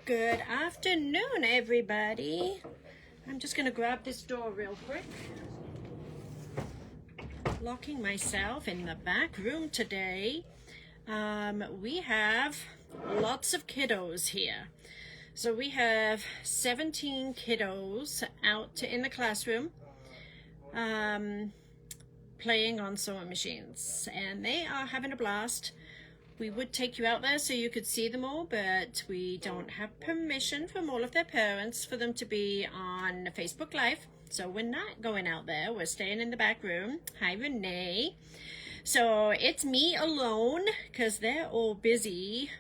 Good afternoon, everybody. I'm just going to grab this door real quick. Locking myself in the back room today. We have lots of kiddos here. So we have 17 kiddos out in the classroom playing on sewing machines, and they are having a blast. We would take you out there so you could see them all, but we don't have permission from all of their parents for them to be on Facebook Live. So we're not going out there. We're staying in the back room. Hi, Renee. So it's me alone because they're all busy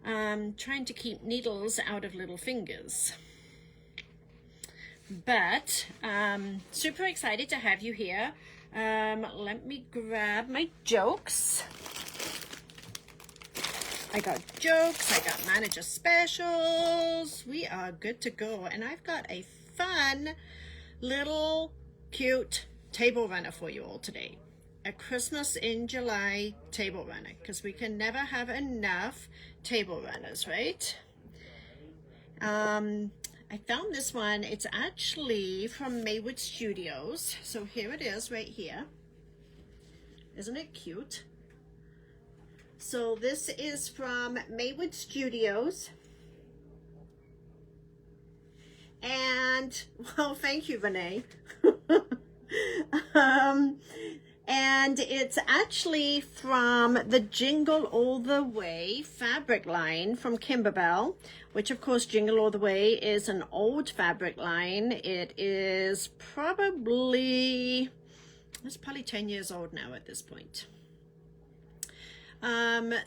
trying to keep needles out of little fingers. But super excited to have you here. Let me grab my jokes. I got jokes, I got manager specials. We are good to go. And I've got a fun little cute table runner for you all today. A Christmas in July table runner, because we can never have enough table runners, right? I found this one. It's actually from Maywood Studios. So here it is right here. Isn't it cute? So this is from Maywood Studios. And, well, thank you, Renee. And it's actually from the Jingle All the Way fabric line from Kimberbell, which of course Jingle All the Way is an old fabric line. It's probably 10 years old now at this point. I've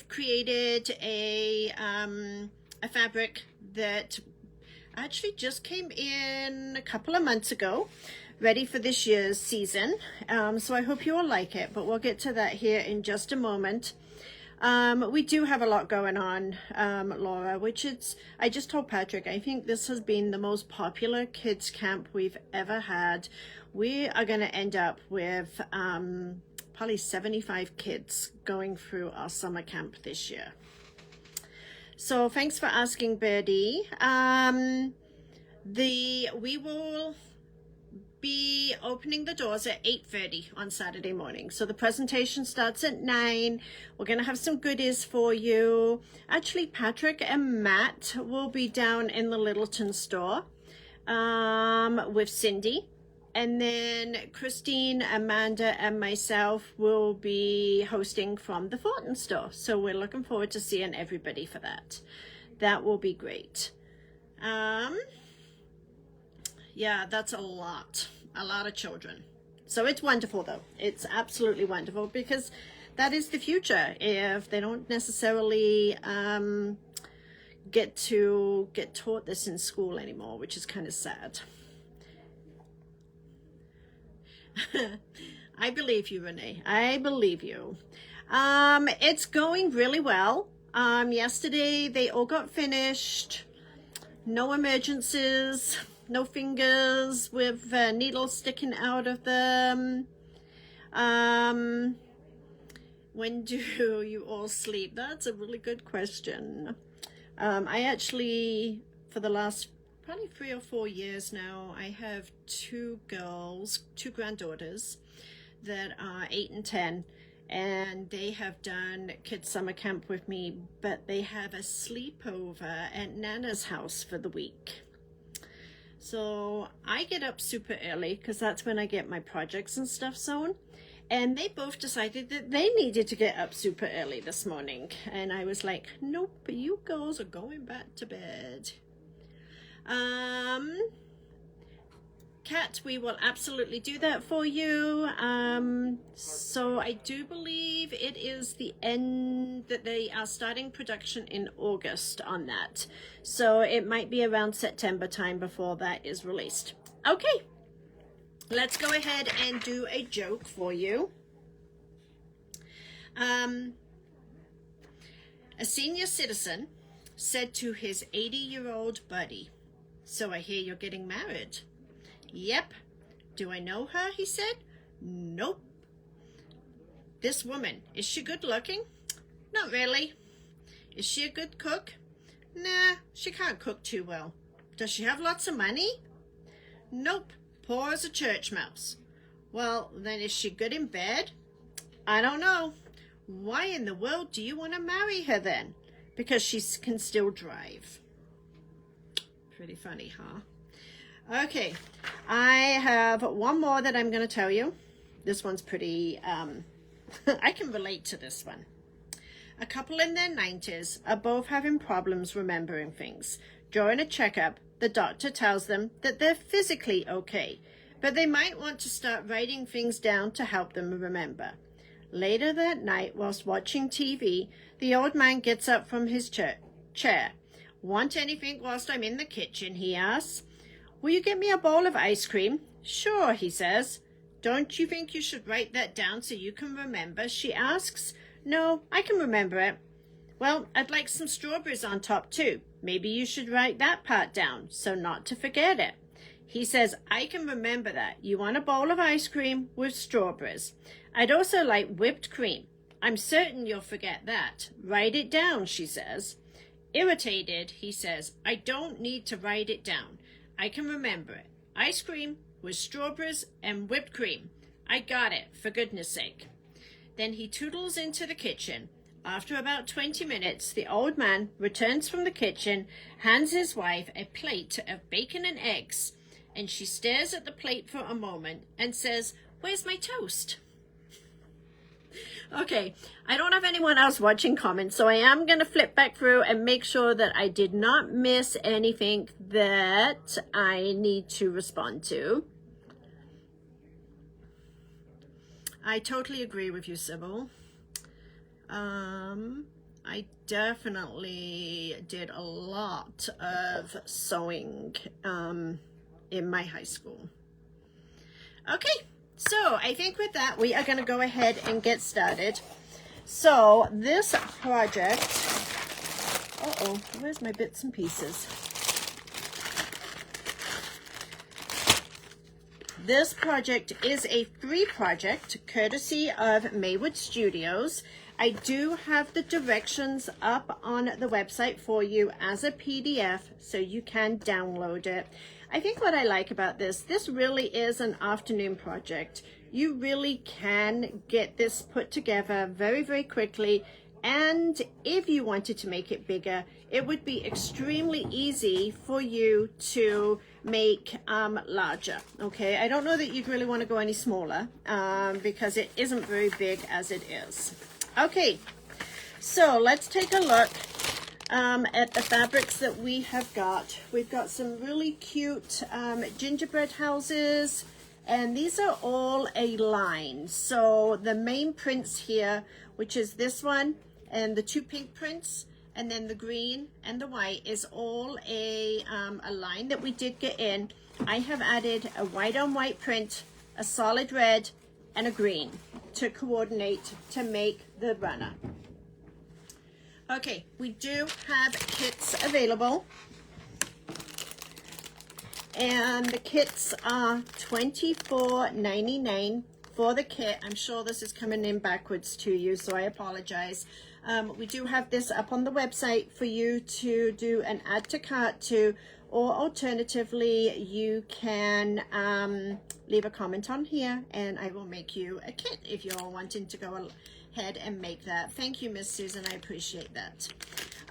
created a fabric that actually just came in a couple of months ago, ready for this year's season. So I hope you all like it, but we'll get to that here in just a moment. We do have a lot going on, Laura, I just told Patrick, I think this has been the most popular kids camp we've ever had. We are going to end up with probably 75 kids going through our summer camp this year. So thanks for asking, Birdie. We will be opening the doors at 8:30 on Saturday morning. So the presentation starts at 9. We're going to have some goodies for you. Actually, Patrick and Matt will be down in the Littleton store with Cindy. And then Christine, Amanda, and myself will be hosting from the Thornton store. So we're looking forward to seeing everybody for that. That will be great. Yeah, that's a lot of children. So it's wonderful though. It's absolutely wonderful because that is the future. If they don't necessarily get taught this in school anymore, which is kind of sad. I believe you, Renee. I believe you. It's going really well. Yesterday they all got finished. No emergencies. No fingers with needles sticking out of them. When do you all sleep? That's a really good question. I actually, for the last probably 3 or 4 years now, I have 2 granddaughters that are 8 and 10, and they have done kids summer camp with me, but they have a sleepover at Nana's house for the week. So I get up super early because that's when I get my projects and stuff sewn. And they both decided that they needed to get up super early this morning. And I was like, nope, you girls are going back to bed. Kat, we will absolutely do that for you. So I do believe it is the end that they are starting production in August on that. So it might be around September time before that is released. Okay, let's go ahead and do a joke for you. A senior citizen said to his 80-year-old buddy, "So I hear you're getting married." "Yep." "Do I know her?" he said. "Nope." "This woman, is she good looking?" Not really. Is she a good cook? Nah, she can't cook too well. Does she have lots of money? Nope, poor as a church mouse. Well, then is she good in bed? I don't know. Why in the world do you want to marry her then? Because she can still drive. Pretty funny, huh? Okay, I have one more that I'm going to tell you. This one's pretty, I can relate to this one. A couple in their 90s are both having problems remembering things. During a checkup, the doctor tells them that they're physically okay, but they might want to start writing things down to help them remember. Later that night, whilst watching TV, the old man gets up from his chair. Want anything whilst I'm in the kitchen, he asks. Will you get me a bowl of ice cream? Sure, he says. Don't you think you should write that down so you can remember, she asks. No, I can remember it. Well, I'd like some strawberries on top too. Maybe you should write that part down so not to forget it. He says, I can remember that. You want a bowl of ice cream with strawberries. I'd also like whipped cream. I'm certain you'll forget that. Write it down, she says. Irritated, he says, I don't need to write it down. I can remember it. Ice cream with strawberries and whipped cream. I got it, for goodness sake. Then he toodles into the kitchen. After about 20 minutes, the old man returns from the kitchen, hands his wife a plate of bacon and eggs, and she stares at the plate for a moment and says, Where's my toast? Okay, I don't have anyone else watching comments, so I am going to flip back through and make sure that I did not miss anything that I need to respond to. I totally agree with you, Sybil. I definitely did a lot of sewing in my high school. Okay, so I think with that, we are going to go ahead and get started. So this project, where's my bits and pieces? This project is a free project courtesy of Maywood Studios. I do have the directions up on the website for you as a PDF so you can download it. I think what I like about this really is an afternoon project. You really can get this put together very, very quickly. And if you wanted to make it bigger, it would be extremely easy for you to make larger. Okay, I don't know that you'd really want to go any smaller because it isn't very big as it is. Okay, so let's take a look at the fabrics that we have got. We've got some really cute gingerbread houses, and these are all a line. So the main prints here, which is this one, and the two pink prints, and then the green and the white is all a line that we did get in. I have added a white on white print, a solid red, and a green to coordinate to make the runner. Okay, we do have kits available, and the kits are $24.99 for the kit. I'm sure this is coming in backwards to you, so I apologize. We do have this up on the website for you to do an add to cart to, or alternatively, you can leave a comment on here and I will make you a kit if you're wanting to go ahead and make that. Thank you, Miss Susan. I appreciate that.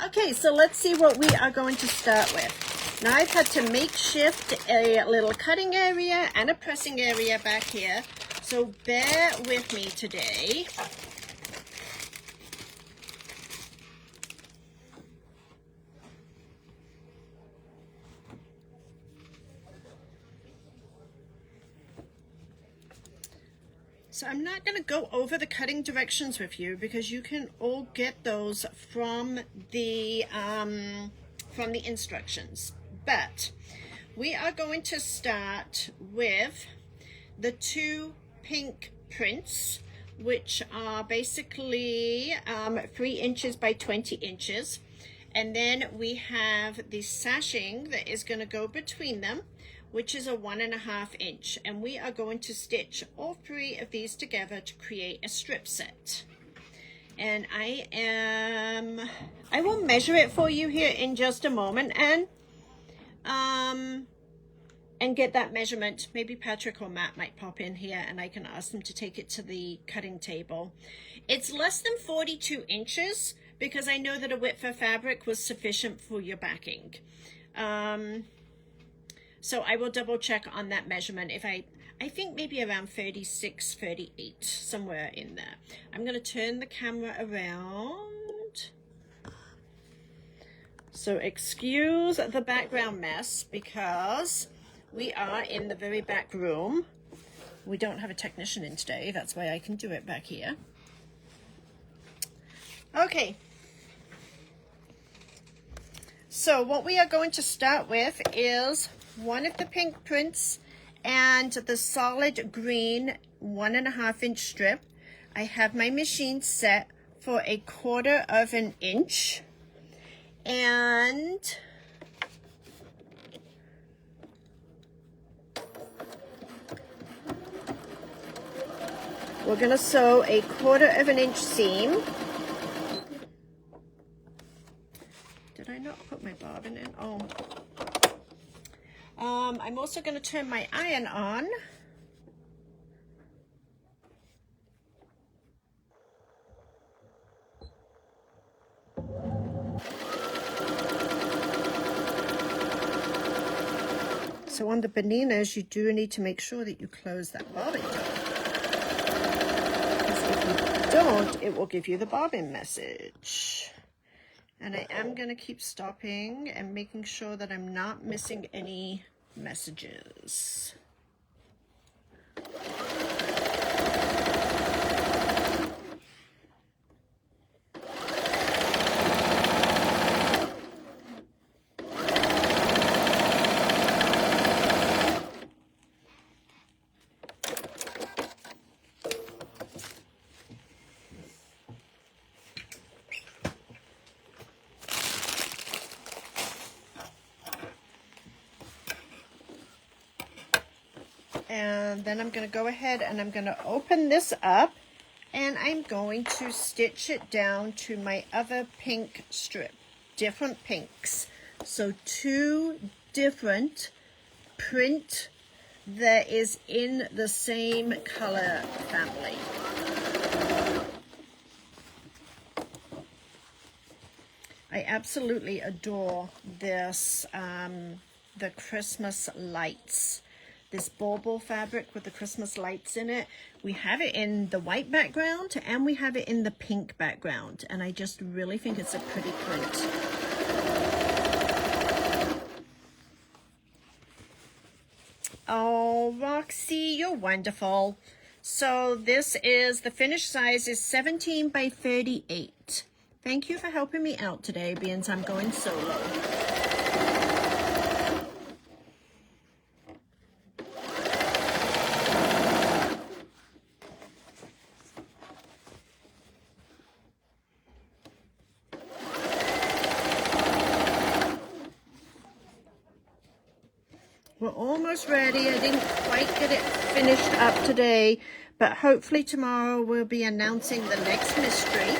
Okay, so let's see what we are going to start with. Now I've had to makeshift a little cutting area and a pressing area back here, so bear with me today. So I'm not going to go over the cutting directions with you because you can all get those from the instructions. But we are going to start with the two pink prints, which are basically 3 inches by 20 inches. And then we have the sashing that is going to go between them, which is a 1.5 inch, and we are going to stitch all 3 of these together to create a strip set. And I will measure it for you here in just a moment, and get that measurement. Maybe Patrick or Matt might pop in here and I can ask them to take it to the cutting table. It's less than 42 inches because I know that a width of fabric was sufficient for your backing. So I will double check on that measurement. I think maybe around 36, 38, somewhere in there. I'm going to turn the camera around. So excuse the background mess because we are in the very back room. We don't have a technician in today. That's why I can do it back here. Okay. So what we are going to start with is one of the pink prints and the solid green 1.5 inch strip. I have my machine set for 1/4 inch, and we're going to sew 1/4 inch seam. Did I not put my bobbin in? Oh. I'm also going to turn my iron on. So on the bananas, you do need to make sure that you close that bobbin door. Because if you don't, it will give you the bobbin message. And I am going to keep stopping and making sure that I'm not missing any messages. And then I'm going to go ahead and I'm going to open this up and I'm going to stitch it down to my other pink strip, different pinks. So 2 different print that is in the same color family. I absolutely adore this, the Christmas lights. This bauble fabric with the Christmas lights in it. We have it in the white background and we have it in the pink background. And I just really think it's a pretty print. Oh, Roxy, you're wonderful. So this is, the finished size is 17 by 38. Thank you for helping me out today, being I'm going solo. We're almost ready. I didn't quite get it finished up today, but hopefully tomorrow we'll be announcing the next mystery.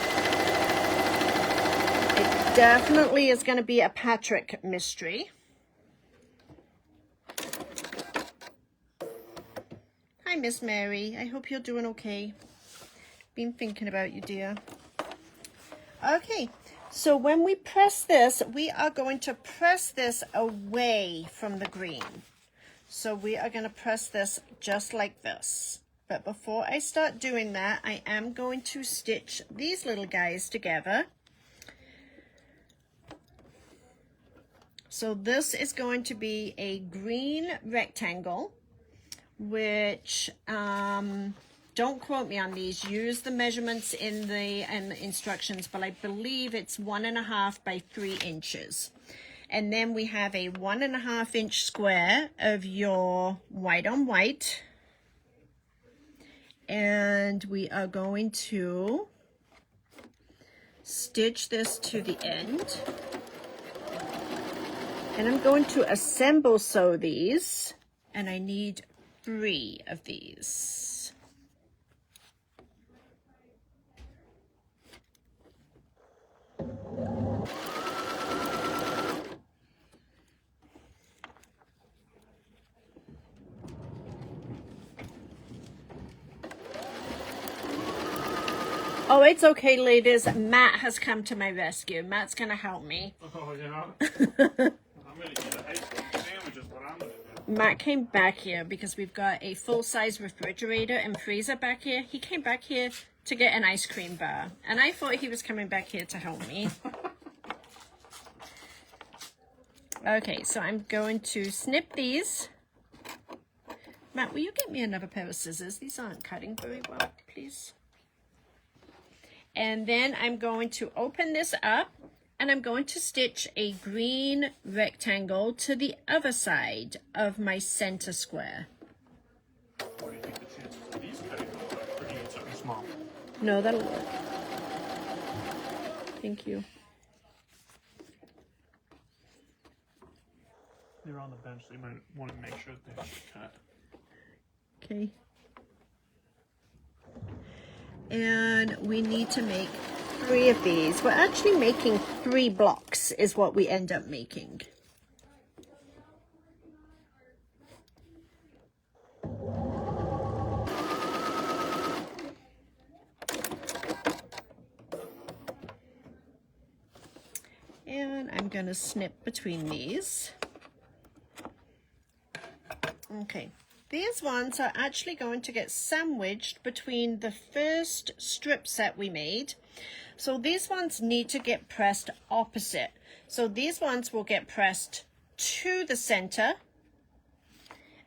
It definitely is going to be a Patrick mystery. Hi, Miss Mary. I hope you're doing okay. Been thinking about you, dear. Okay. So when we press this, we are going to press this away from the green. So we are going to press this just like this. But before I start doing that, I am going to stitch these little guys together. So this is going to be a green rectangle, which, don't quote me on these. Use the measurements in the instructions, but I believe it's 1.5 by 3 inches. And then we have a 1.5 inch square of your white on white. And we are going to stitch this to the end. And I'm going to assemble sew these. And I need 3 of these. Oh, it's okay, ladies. Matt has come to my rescue. Matt's gonna help me. Oh, yeah. I'm gonna eat a ice cream sandwich is what I'm gonna do. Matt came back here because we've got a full-size refrigerator and freezer back here. He came back here to get an ice cream bar, and I thought he was coming back here to help me. Okay, so I'm going to snip these. Matt, will you get me another pair of scissors? These aren't cutting very well, please. And then I'm going to open this up, and I'm going to stitch a green rectangle to the other side of my center square. What do you think the chances of these cutting out? Or do you need something small? No, that'll work. Thank you. They're on the bench, so you might want to make sure that they have cut. Okay. And we need to make 3 of these. We're actually making 3 blocks is what we end up making. And I'm going to snip between these. Okay. These ones are actually going to get sandwiched between the first strip set we made. So these ones need to get pressed opposite. So these ones will get pressed to the center.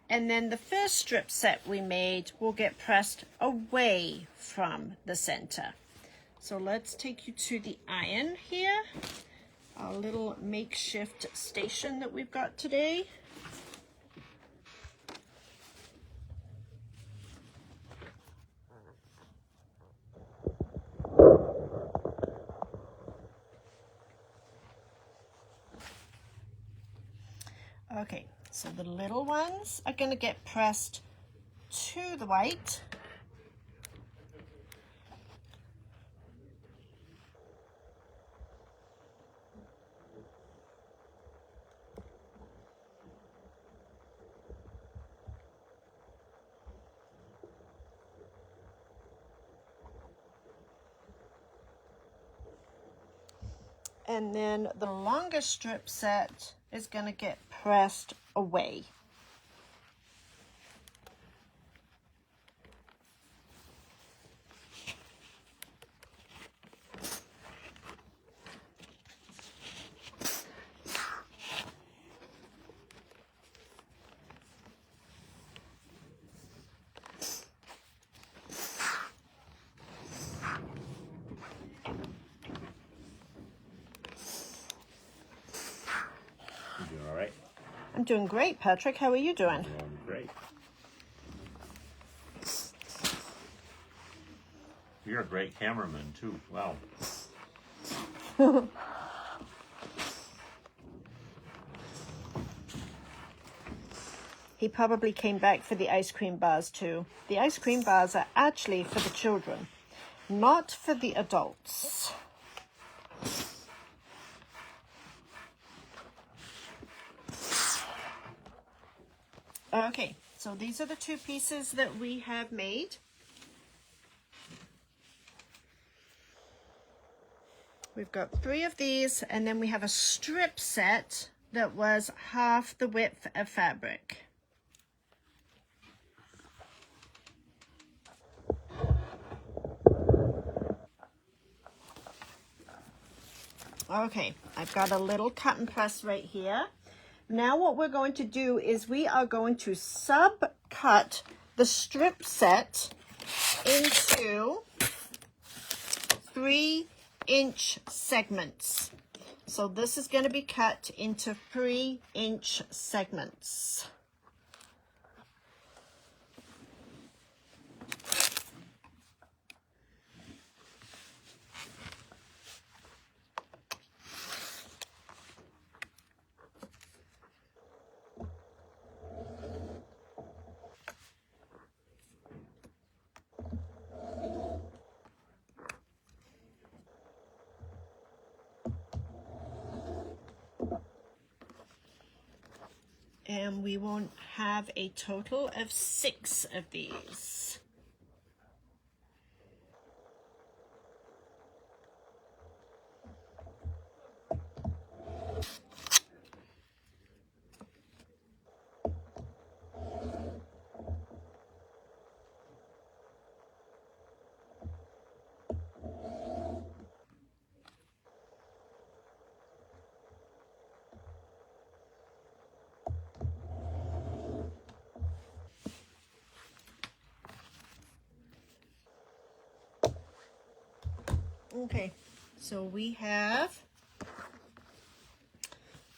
And then the first strip set we made will get pressed away from the center. So let's take you to the iron here. Our little makeshift station that we've got today. Okay, so the little ones are going to get pressed to the white. And then the longer strip set is going to get pressed away. You doing all right? I'm doing great, Patrick. How are you doing? Doing great. You're a great cameraman too. Wow. He probably came back for the ice cream bars too. The ice cream bars are actually for the children, not for the adults. Okay, so these are the 2 pieces that we have made. We've got 3 of these, and then we have a strip set that was half the width of fabric. Okay, I've got a little cut and press right here. Now what we're going to do is we are going to sub-cut the strip set into 3-inch segments. So this is going to be cut into 3-inch segments. And we won't have a total of 6 of these. Okay, so we have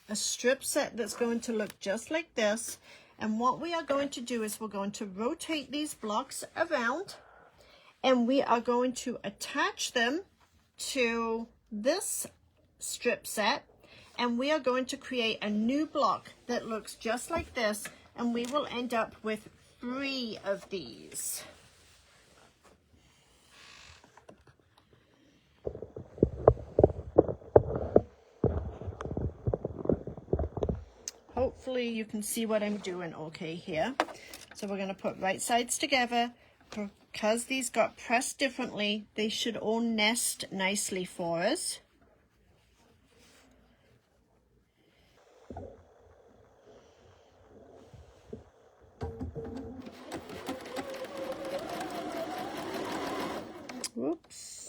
a strip set that's going to look just like this. And what we are going to do is we're going to rotate these blocks around, and we are going to attach them to this strip set, and we are going to create a new block that looks just like this, and we will end up with 3 of these. Hopefully you can see what I'm doing okay here. So we're going to put right sides together. Because these got pressed differently, they should all nest nicely for us. Whoops.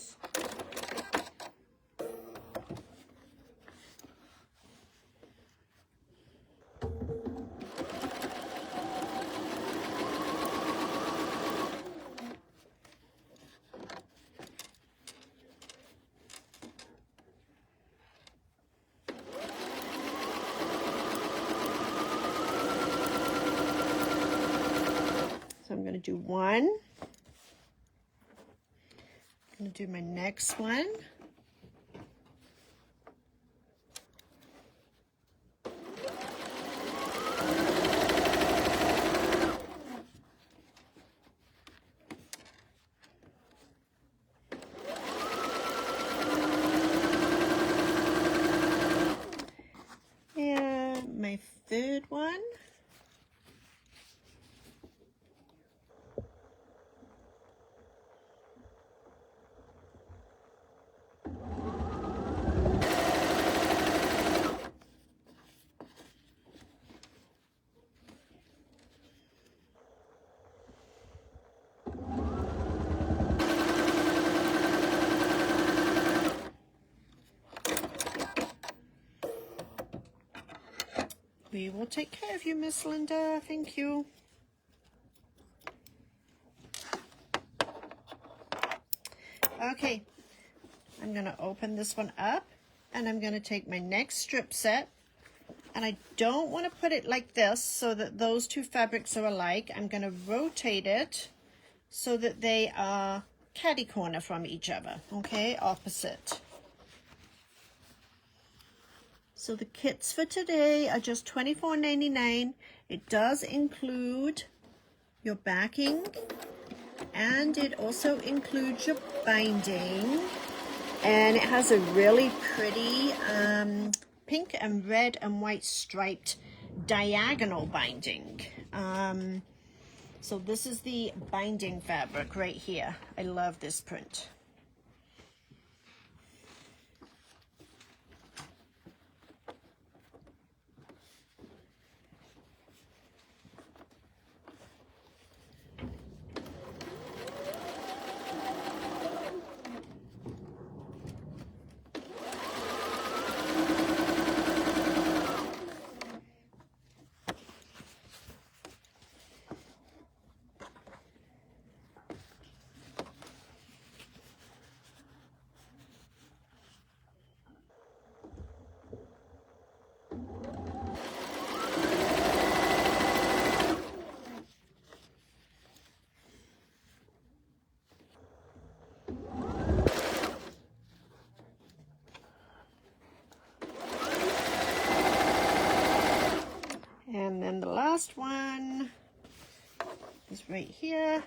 So I'm going to do one. I'm going to do my next one. And my third one. We will take care of you, Miss Linda. Thank you. Okay, I'm going to open this one up, and I'm going to take my next strip set, and I don't want to put it like this so that those 2 fabrics are alike. I'm going to rotate it so that they are catty corner from each other, okay, opposite. So the kits for today are just $24.99. It does include your backing, and it also includes your binding, and it has a really pretty pink and red and white striped diagonal binding. So this is the binding fabric right here. I love this print. And then the last one is right here.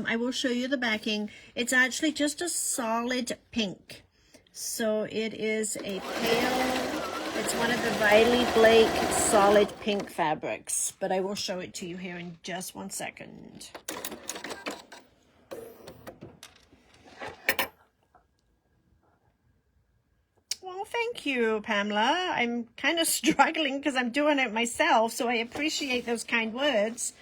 I will show you the backing. It's actually just a solid pink. So it is a pale, it's one of the Riley Blake solid pink fabrics, but I will show it to you here in just 1 second. Well, thank you, Pamela. I'm kind of struggling because I'm doing it myself, so I appreciate those kind words.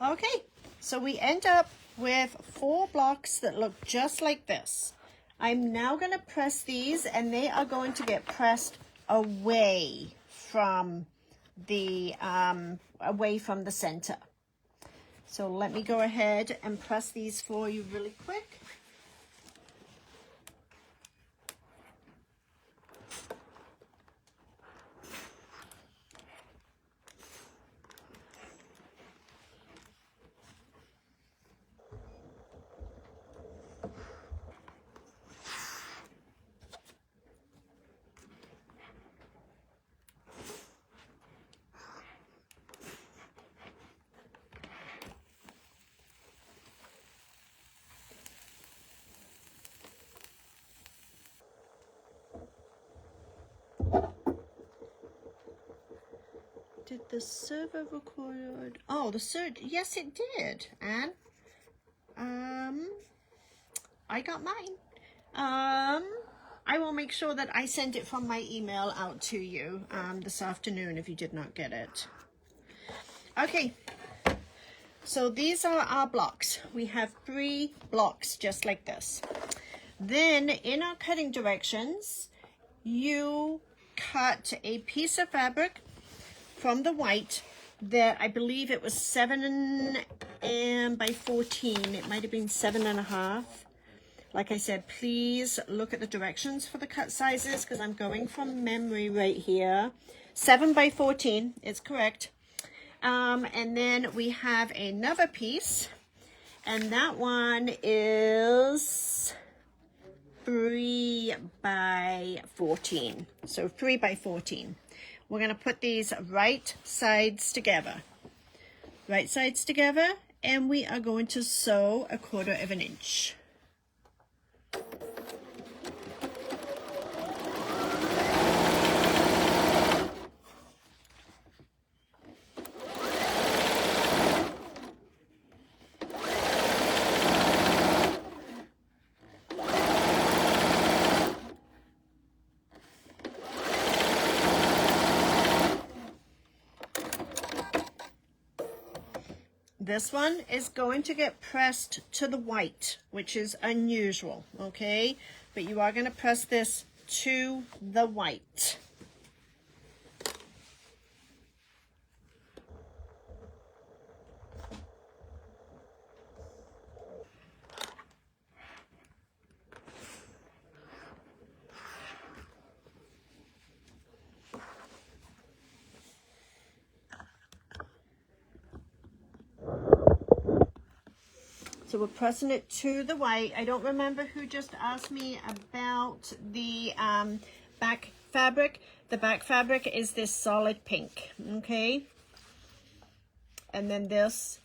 Okay, so we end up with 4 blocks that look just like this. I'm now going to press these, and they are going to get pressed away from the center. So let me go ahead and press these for you really quick. Did the server record? Oh, yes, it did. And I got mine. I will make sure that I send it from my email out to you this afternoon if you did not get it. Okay, so these are our blocks. We have 3 blocks just like this. Then in our cutting directions, you cut a piece of fabric from the white that I believe it was 7 by 14. It might have been 7.5. Like I said, please look at the directions for the cut sizes because I'm going from memory right here. 7 by 14 is correct. And then we have another piece, and that one is 3 by 14. So 3 by 14. We're going to put these right sides together. Right sides together, and we are going to sew 1/4 inch. This one is going to get pressed to the white, which is unusual, okay? But you are going to press this to the white. So we're pressing it to the white. I don't remember who just asked me about the back fabric. The back fabric is this solid pink, okay? And then this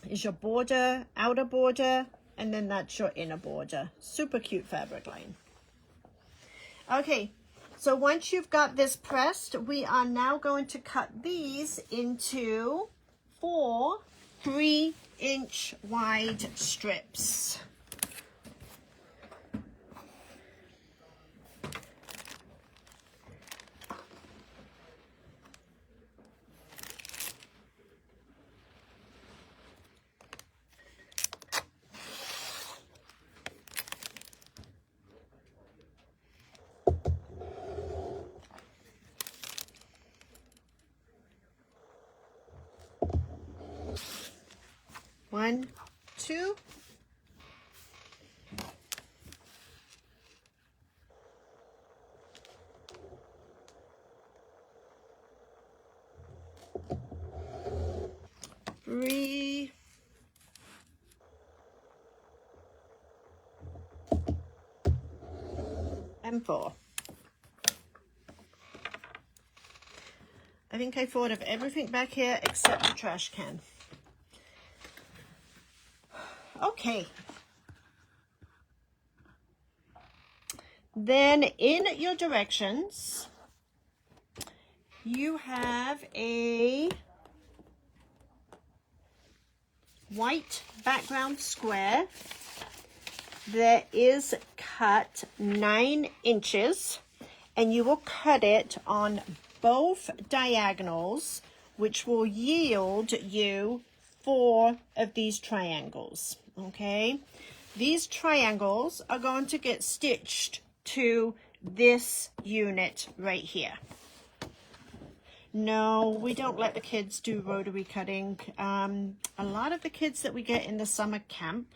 is your border, outer border, and then that's your inner border. Super cute fabric line. Okay, so once you've got this pressed, we are now going to cut these into 4 3-inch wide strips. One, 2. Three. And 4. I think I thought of everything back here except the trash can. Okay. Then in your directions, you have a white background square that is cut 9 inches, and you will cut it on both diagonals, which will yield you 4 of these triangles, okay? These triangles are going to get stitched to this unit right here. No, we don't let the kids do rotary cutting. A lot of the kids that we get in the summer camp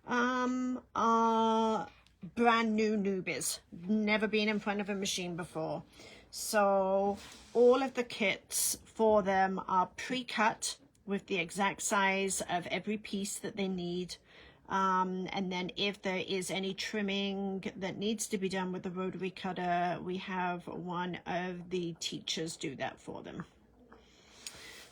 are brand new newbies, never been in front of a machine before. So all of the kits for them are pre-cut with the exact size of every piece that they need. And then if there is any trimming that needs to be done with the rotary cutter, we have one of the teachers do that for them.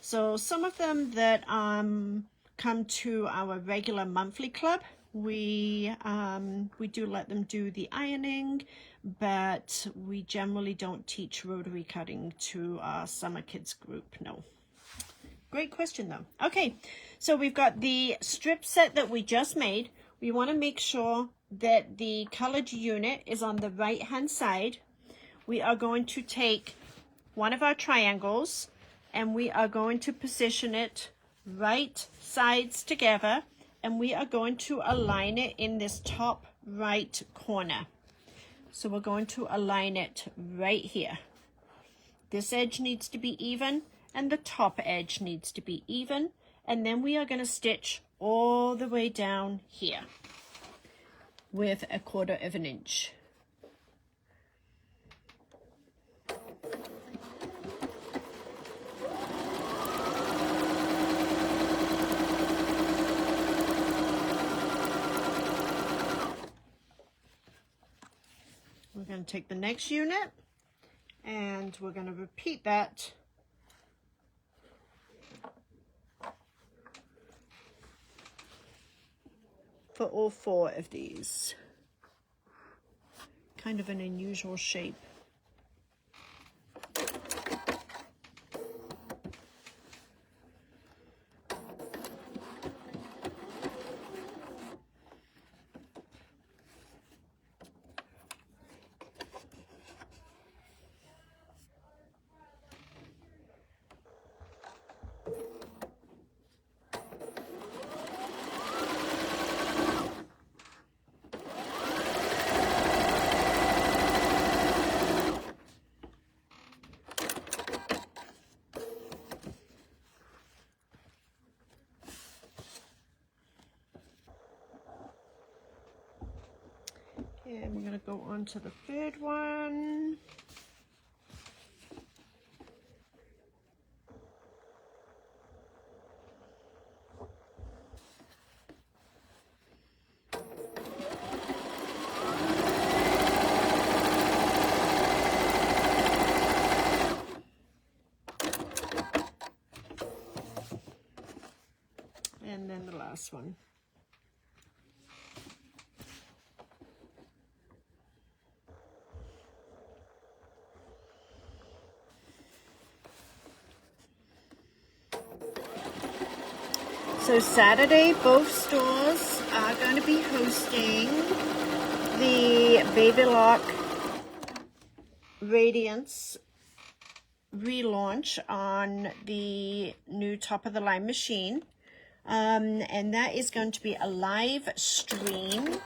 So some of them that come to our regular monthly club, we do let them do the ironing, but we generally don't teach rotary cutting to our summer kids group, no. Great question though. Okay, so we've got the strip set that we just made. We want to make sure that the colored unit is on the right hand side. We are going to take one of our triangles and we are going to position it right sides together, and we are going to align it in this top right corner. So we're going to align it right here. This edge needs to be even and the top edge needs to be even, and then we are going to stitch all the way down here with 1/4 of an inch. We're going to take the next unit and we're going to repeat that for all 4 of these. Kind of an unusual shape. And we're going to go on to the 3rd one. And then the last one. So Saturday, both stores are going to be hosting the Baby Lock Radiance relaunch on the new top-of-the-line machine. And that is going to be a live stream.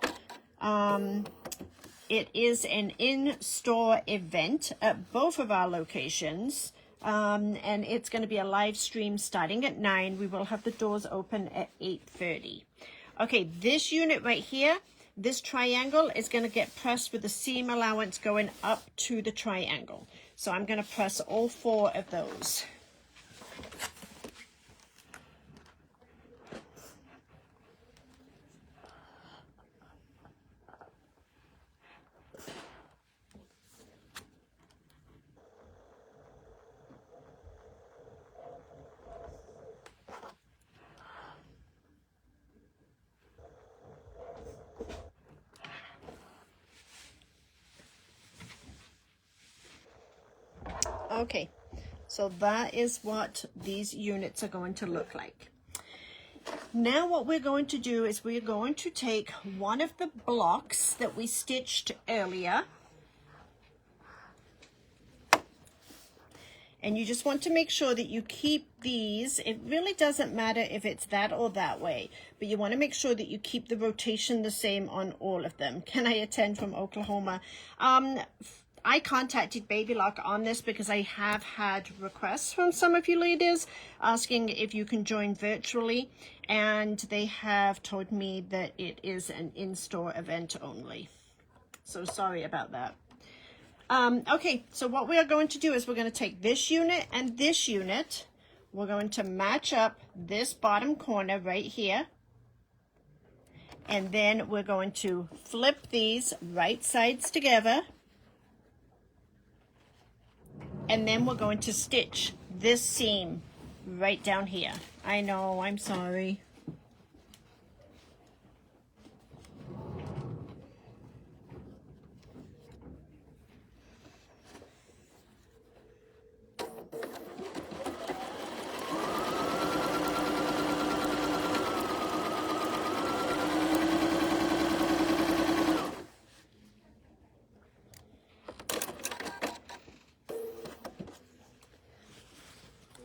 It is an in-store event at both of our locations. And it's going to be a live stream starting at 9. We will have the doors open at 8:30. Okay, this unit right here, this triangle is going to get pressed with the seam allowance going up to the triangle. So I'm going to press all 4 of those. Okay, so that is what these units are going to look like. Now what we're going to do is we're going to take one of the blocks that we stitched earlier, And you just want to make sure that you keep these. It really doesn't matter if it's that or that way, but you want to make sure that you keep the rotation the same on all of them. Can I attend from Oklahoma? I contacted Baby Lock on this because I have had requests from some of you ladies asking if you can join virtually, and they have told me that it is an in-store event only. So sorry about that. Okay, so what we are going to do is we're going to take this unit and this unit. We're going to match up this bottom corner right here. And then we're going to flip these right sides together. And then we're going to stitch this seam right down here. I know, I'm sorry.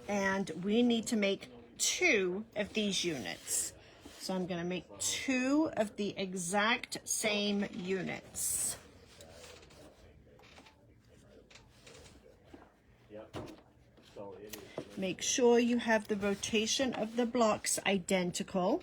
And we need to make 2 of these units. So I'm going to make 2 of the exact same units. Make sure you have the rotation of the blocks identical.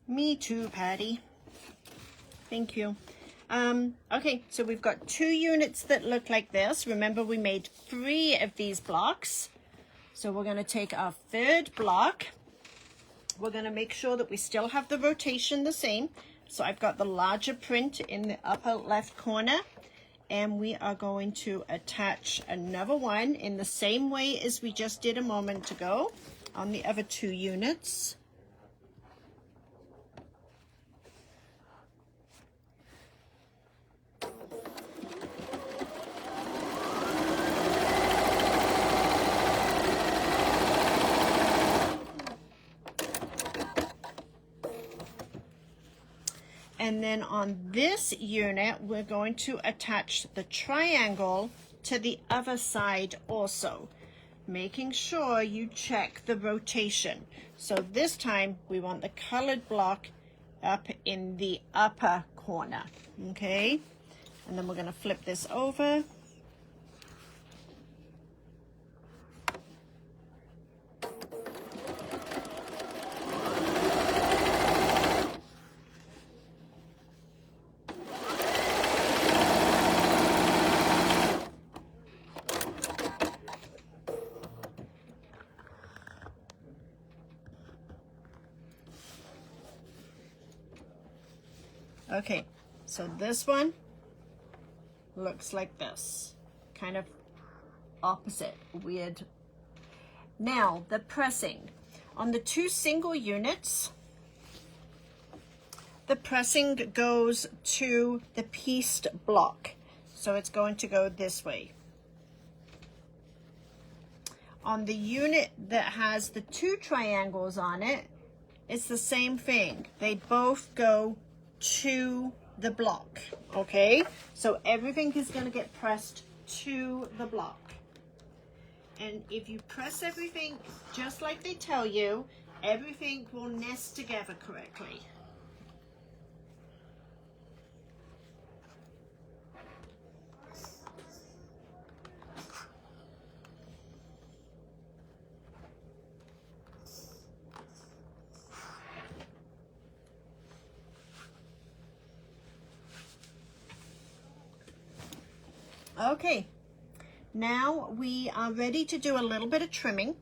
Me too, Patty. Thank you. Okay, so we've got 2 units that look like this. Remember, we made 3 of these blocks. So we're going to take our 3rd block. We're going to make sure that we still have the rotation the same. So I've got the larger print in the upper left corner. And we are going to attach another one in the same way as we just did a moment ago on the other 2 units. And then on this unit, we're going to attach the triangle to the other side also, making sure you check the rotation. So this time we want the colored block up in the upper corner, okay? And then we're going to flip this over. Okay, so this one looks like this, kind of opposite, weird. Now, the pressing. On the 2 single units, the pressing goes to the pieced block. So it's going to go this way. On the unit that has the 2 triangles on it, it's the same thing. They both go to the block, okay? So everything is going to get pressed to the block. And if you press everything just like they tell you, everything will nest together correctly. Okay, now we are ready to do a little bit of trimming.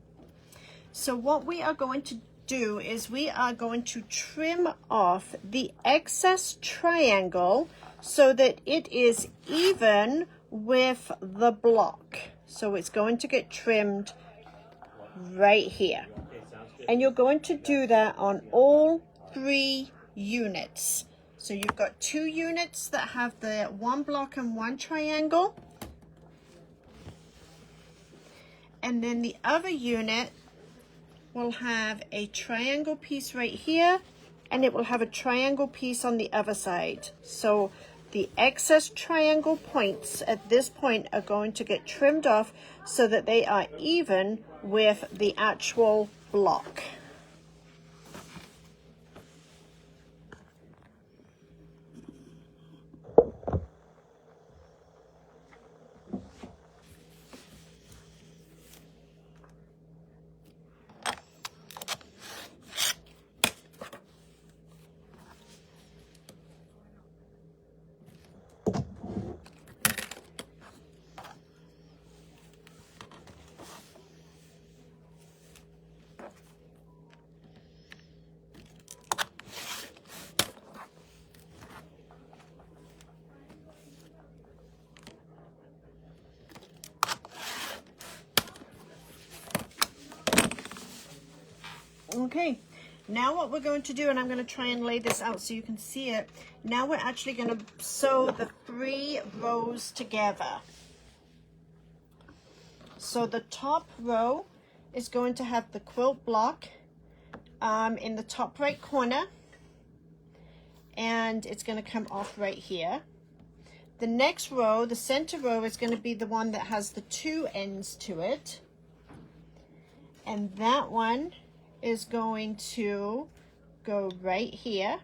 So what we are going to do is we are going to trim off the excess triangle so that it is even with the block. So it's going to get trimmed right here. And you're going to do that on all 3 units. So you've got 2 units that have the 1 block and 1 triangle. And then the other unit will have a triangle piece right here, and it will have a triangle piece on the other side. So the excess triangle points at this point are going to get trimmed off so that they are even with the actual block. Okay, now what we're going to do, and I'm going to try and lay this out so you can see it. Now we're actually going to sew the 3 rows together. So the top row is going to have the quilt block in the top right corner, and it's going to come off right here. The next row, the center row, is going to be the one that has the 2 ends to it, and that one is going to go right here.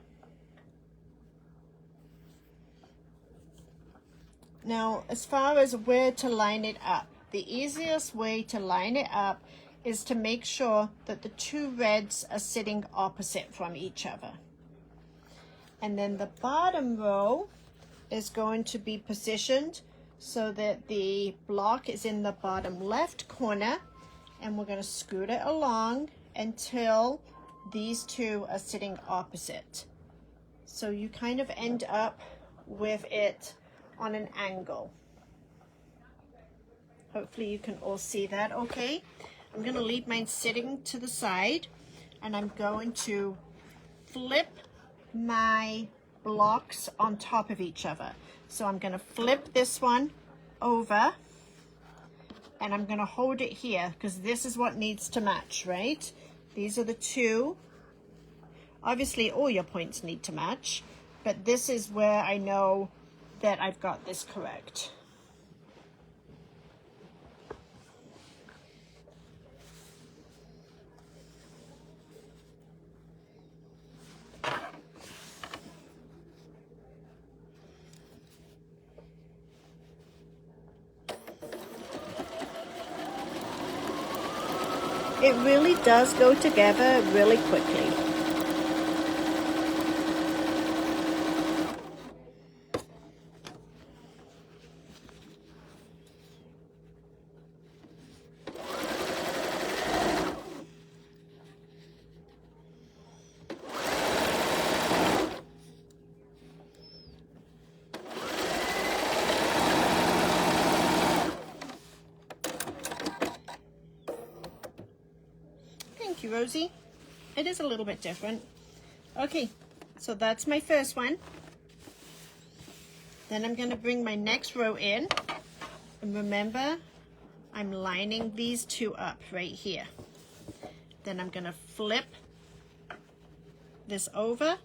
Now, as far as where to line it up, the easiest way to line it up is to make sure that the 2 reds are sitting opposite from each other. And then the bottom row is going to be positioned so that the block is in the bottom left corner, and we're going to scoot it along until these 2 are sitting opposite. So you kind of end up with it on an angle. Hopefully you can all see that okay. I'm going to leave mine sitting to the side, and I'm going to flip my blocks on top of each other. So I'm going to flip this one over, and I'm going to hold it here because this is what needs to match, right? These are the 2. Obviously, all your points need to match, but this is where I know that I've got this correct. It really does go together really quickly. Thank you, Rosie. It is a little bit different. Okay, so that's my first one. Then I'm going to bring my next row in. And remember, I'm lining these 2 up right here. Then I'm going to flip this over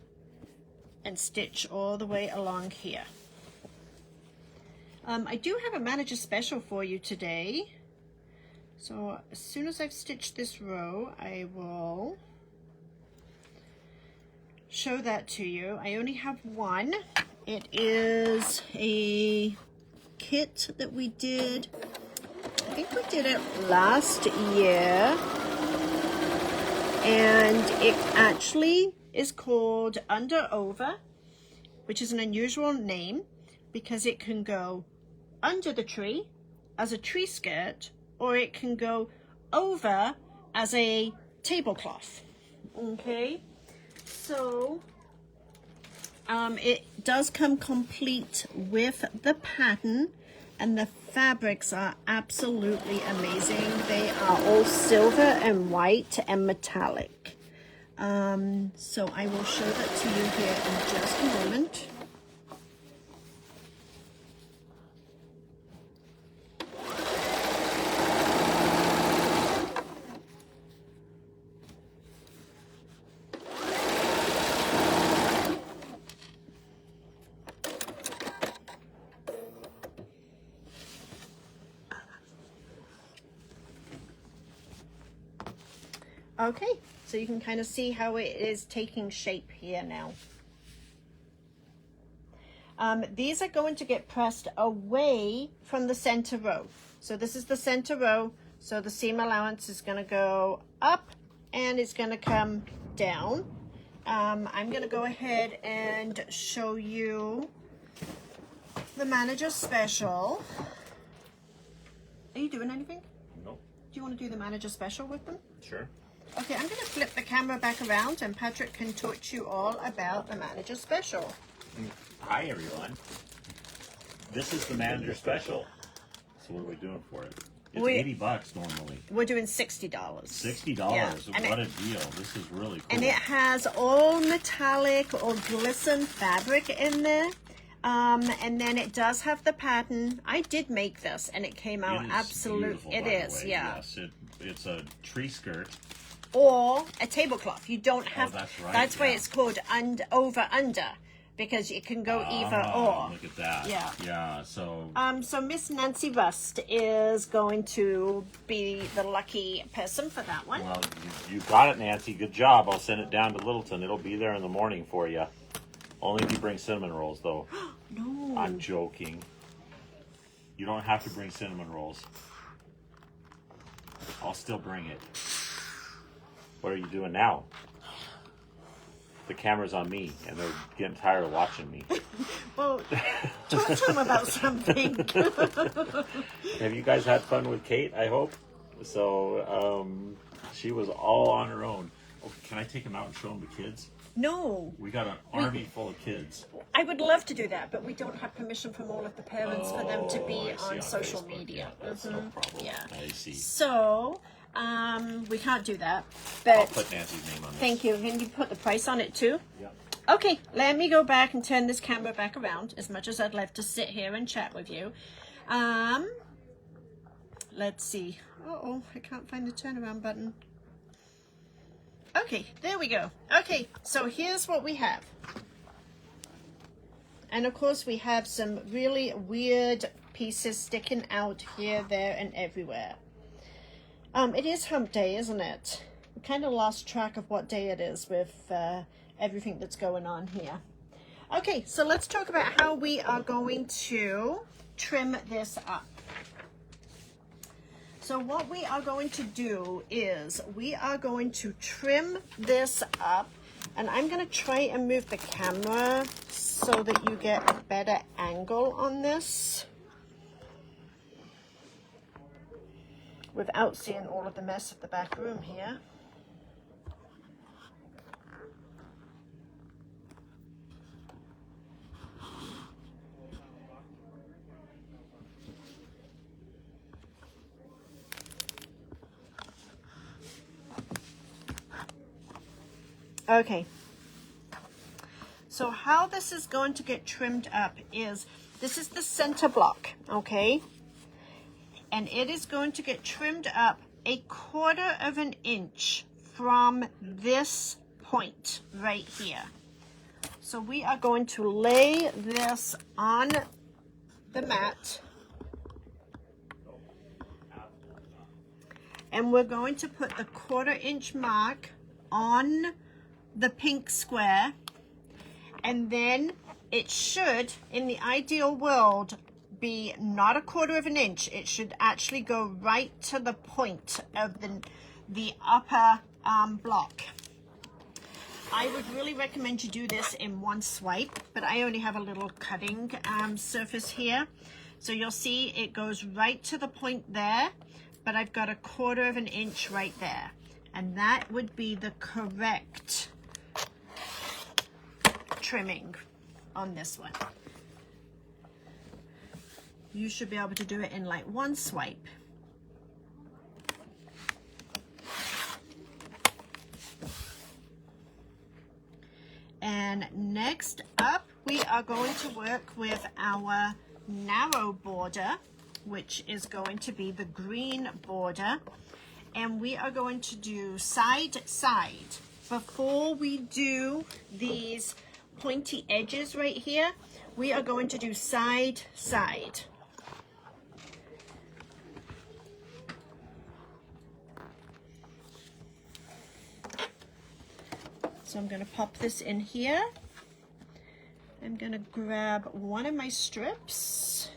and stitch all the way along here. I do have a manager special for you today. So as soon as I've stitched this row, I will show that to you. I only have one. It is a kit that we did. I think we did it last year. And it actually is called Under Over, which is an unusual name because it can go under the tree as a tree skirt, or it can go over as a tablecloth. Okay, so it does come complete with the pattern, and the fabrics are absolutely amazing. They are all silver and white and metallic. So I will show that to you here in just a moment. Okay, so you can kind of see how it is taking shape here now. These are going to get pressed away from the center row. So this is the center row. So the seam allowance is going to go up and it's going to come down. I'm going to go ahead and show you the manager special. Are you doing anything? Nope. Do you want to do the manager special with them? Sure. Okay, I'm going to flip the camera back around and Patrick can talk to you all about the manager special. Hi everyone. This is the manager special. So what are we doing for it? It's $80 normally. We're doing $60. $60. Yeah. What a deal. This is really cool. And it has all metallic or glisten fabric in there. And then it does have the pattern. I did make this and it came out absolutely. It is, yeah. Yes, it's a tree skirt. Or a tablecloth. You don't have. Oh, that's right. That's why it's called over under, because it can go either or. Look at that. Yeah. Yeah. So. So Miss Nancy Rust is going to be the lucky person for that one. Well, you got it, Nancy. Good job. I'll send it down to Littleton. It'll be there in the morning for you. Only if you bring cinnamon rolls, though. No. I'm joking. You don't have to bring cinnamon rolls. I'll still bring it. What are you doing now? The camera's on me, and they're getting tired of watching me. Well, talk to them about something. Have you guys had fun with Kate, I hope? So, she was all on her own. Oh, can I take them out and show them the kids? No. We got an army full of kids. I would love to do that, but we don't have permission from all of the parents for them to be I see, on social Facebook. media. Yeah, that's no problem. Yeah. I see. So, we can't do that. But I'll put Nancy's name on this. thank you. Can you put the price on it too? Yeah. Okay, let me go back and turn this camera back around, as much as I'd love to sit here and chat with you. Let's see. Uh-oh, I can't find the turnaround button. Okay, there we go. Okay, so here's what we have. And of course we have some really weird pieces sticking out here, there, and everywhere. It is hump day, isn't it? We kind of lost track of what day it is with everything that's going on here. Okay, so let's talk about how we are going to trim this up. So what we are going to do is we are going to trim this up, and I'm going to try and move the camera so that you get a better angle on this without seeing all of the mess of the back room here. Okay, so how this is going to get trimmed up is, this is the center block, okay? And it is going to get trimmed up 1/4 of an inch from this point right here. So we are going to lay this on the mat. And we're going to put the 1/4 inch mark on the pink square, and then it should, in the ideal world, be not 1/4 of an inch. It should actually go right to the point of the upper block. I would really recommend you do this in one swipe, but I only have a little cutting surface here. So you'll see it goes right to the point there, but I've got 1/4 of an inch right there. And that would be the correct trimming on this one. You should be able to do it in like one swipe. then next up, we are going to work with our narrow border, which is going to be the green border. And we are going to do side, side. Before we do these pointy edges right here, we are going to do side, side. So I'm going to pop this in here. I'm going to grab one of my strips.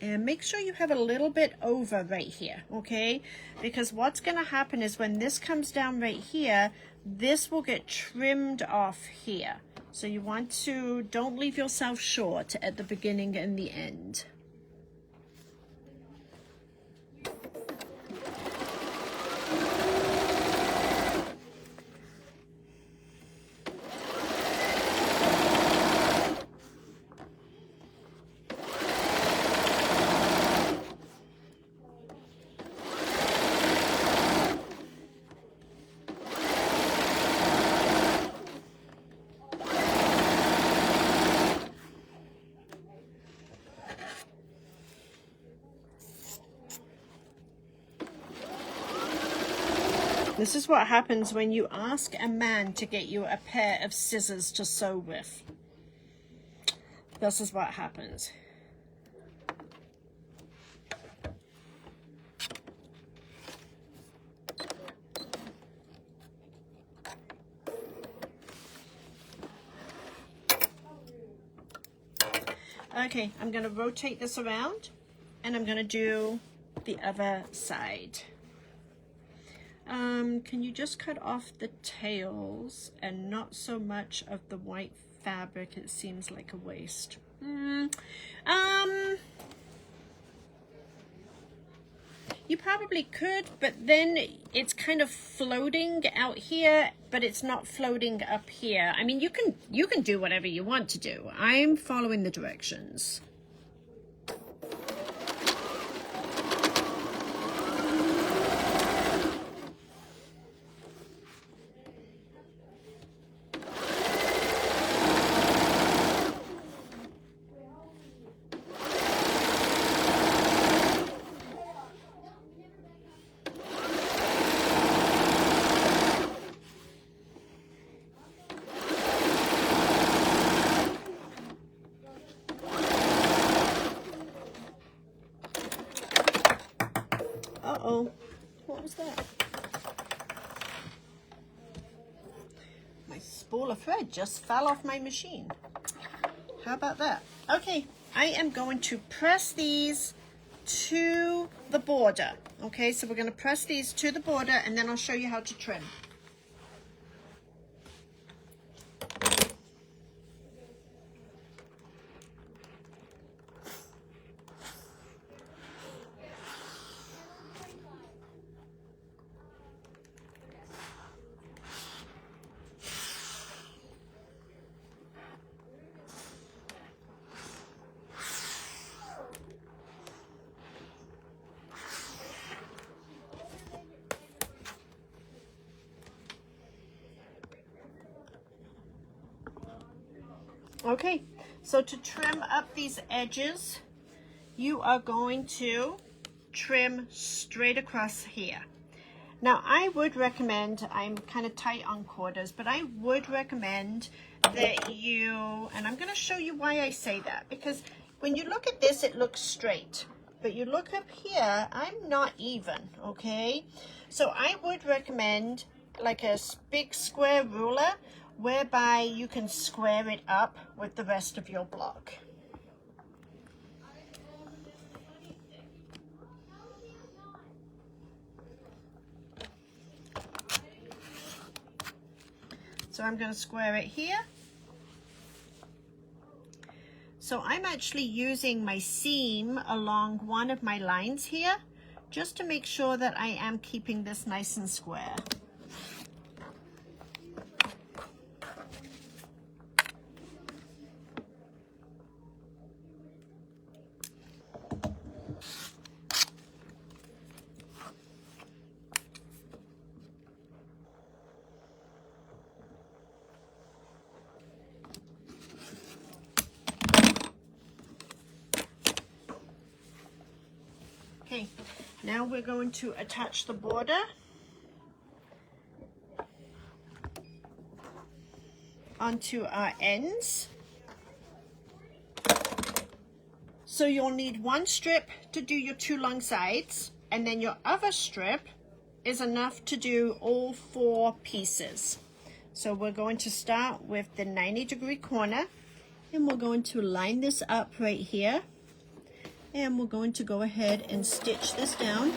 And make sure you have a little bit over right here, okay? Because what's going to happen is when this comes down right here, this will get trimmed off here. So you want to, don't leave yourself short at the beginning and the end. This is what happens when you ask a man to get you a pair of scissors to sew with. This is what happens. Okay, I'm going to rotate this around and I'm going to do the other side. Can you just cut off the tails and not so much of the white fabric? It seems like a waste. You probably could, but then it's kind of floating out here, but it's not floating up here. I mean, you can do whatever you want to do. I'm following the directions. Uh-oh, what was that? My spool of thread just fell off my machine. How about that? Okay, I am going to press these to the border. Okay, so we're going to press these to the border and then I'll show you how to trim. Okay, so to trim up these edges, you are going to trim straight across here. Now, I would recommend, I'm kind of tight on quarters, but I would recommend that you, and I'm going to show you why I say that, because when you look at this, it looks straight, but you look up here, I'm not even, okay? So I would recommend like a big square ruler whereby you can square it up with the rest of your block. So I'm going to square it here. So I'm actually using my seam along one of my lines here just to make sure that I am keeping this nice and square. Okay, now we're going to attach the border. Onto our ends. So you'll need one strip to do your 2 long sides, and then your other strip is enough to do all 4 pieces. So we're going to start with the 90-degree corner, and we're going to line this up right here, and we're going to go ahead and stitch this down.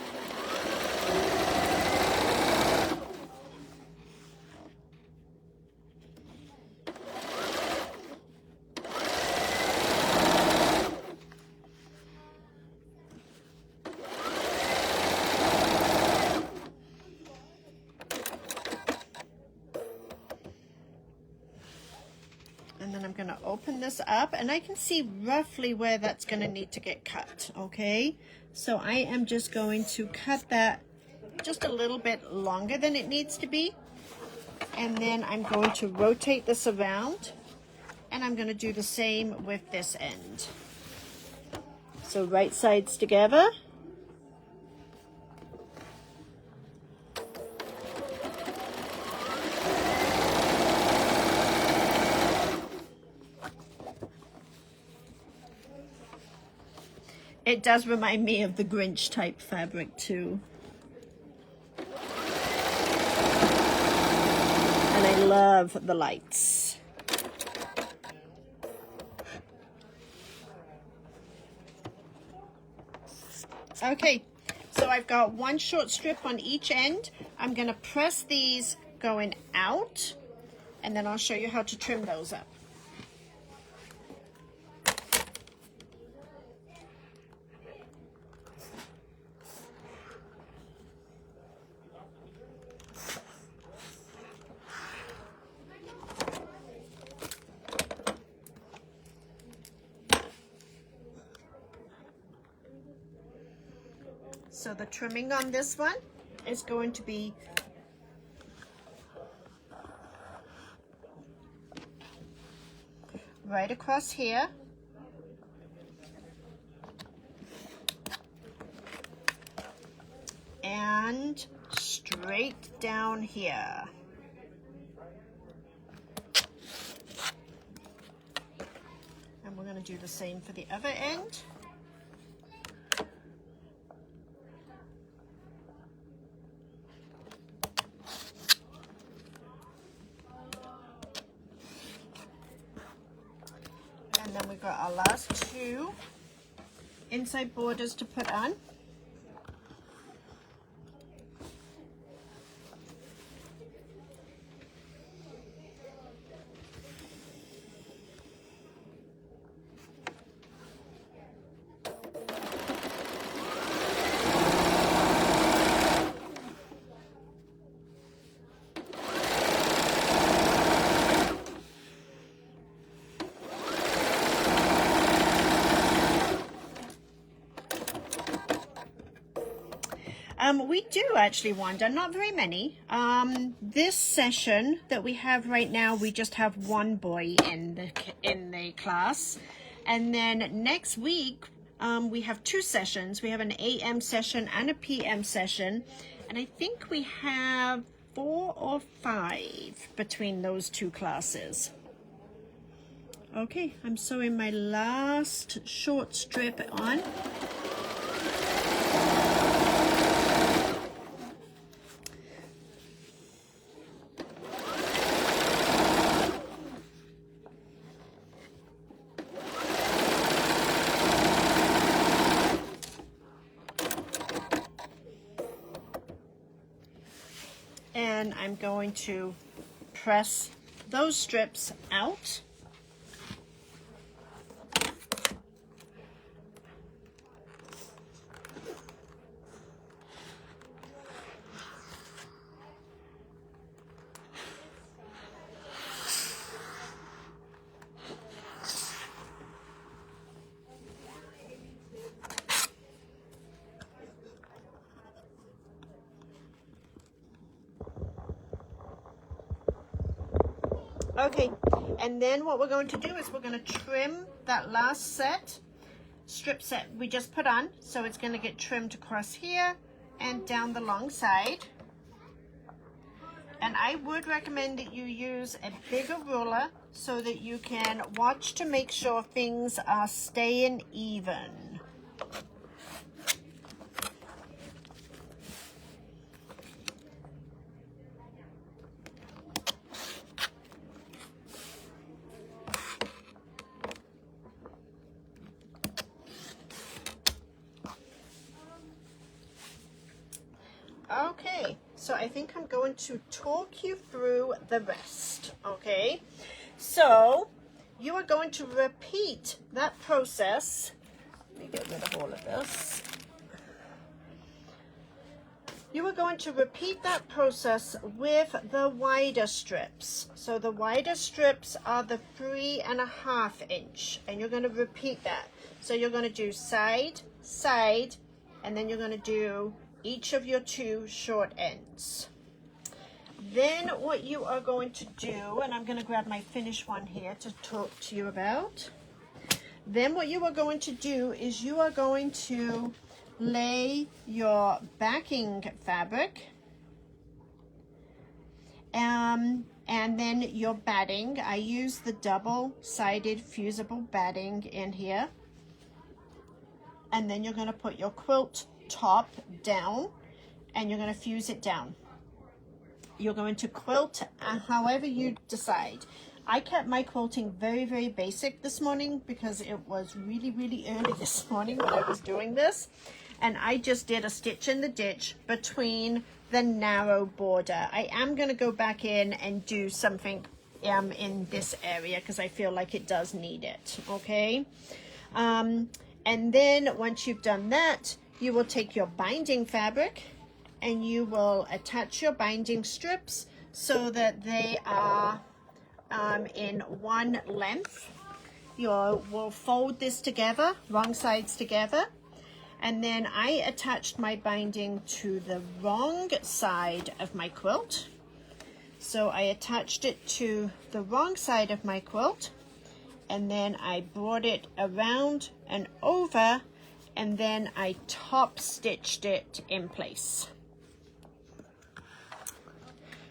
And then I'm going to open this up, and I can see roughly where that's going to need to get cut, okay? So I am just going to cut that just a little bit longer than it needs to be. And then I'm going to rotate this around, and I'm going to do the same with this end. So right sides together. It does remind me of the Grinch type fabric too. And I love the lights. Okay, so I've got one short strip on each end. I'm going to press these going out, and then I'll show you how to trim those up. So the trimming on this one is going to be right across here. And straight down here. And we're going to do the same for the other end. And then we've got our last 2 inside borders to put on. We do actually wander, not very many. This session that we have right now, we just have one boy in the class, and then next week we have 2 sessions. We have an AM session and a PM session, and I think we have 4 or 5 between those 2 classes. Okay, I'm sewing my last short strip on. And I'm going to press those strips out. Okay, and then what we're going to do is we're going to trim that last set. strips that we just put on. So it's going to get trimmed across here and down the long side. And I would recommend that you use a bigger ruler so that you can watch to make sure things are staying even. Okay, so I think I'm going to talk you through the rest, okay? So you are going to repeat that process. Let me get rid of all of this. You are going to repeat that process with the wider strips. So the wider strips are the 3.5 inch, and you're going to repeat that. So you're going to do side, side, and then you're going to do each of your 2 short ends. Then what you are going to do, and I'm going to grab my finished one here to talk to you about. Then what you are going to do is you are going to lay your backing fabric and then your batting. I use the double-sided fusible batting in here. And then you're going to put your quilt top down and you're going to fuse it down. You're going to quilt however you decide. I kept my quilting very, very basic this morning because it was really, really early this morning when I was doing this. And I just did a stitch in the ditch between the narrow border. I am going to go back in and do something in this area because I feel like it does need it, okay? And then once you've done that, you will take your binding fabric and you will attach your binding strips so that they are in one length. You will fold this together, wrong sides together. And then I attached my binding to the wrong side of my quilt. So I attached it to the wrong side of my quilt. And then I brought it around and over. And then I top stitched it in place.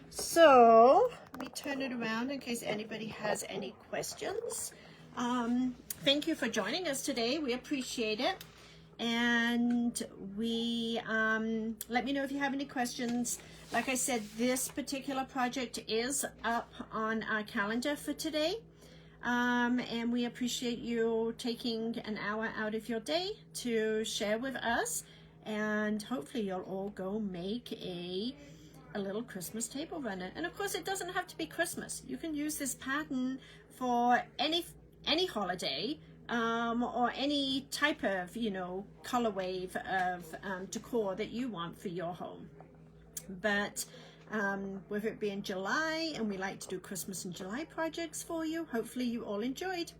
So let me turn it around in case anybody has any questions. Thank you for joining us today. We appreciate it. And we let me know if you have any questions. Like I said, this particular project is up on our calendar for today. And we appreciate you taking an hour out of your day to share with us. And hopefully you'll all go make a little Christmas table runner. And of course, it doesn't have to be Christmas. You can use this pattern for any holiday, or any type of, color wave of decor that you want for your home. But with it being July, and we like to do Christmas and July projects for you, hopefully you all enjoyed.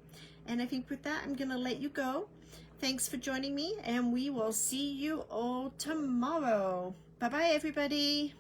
And I think with that, I'm going to let you go. Thanks for joining me, and we will see you all tomorrow. Bye-bye, everybody.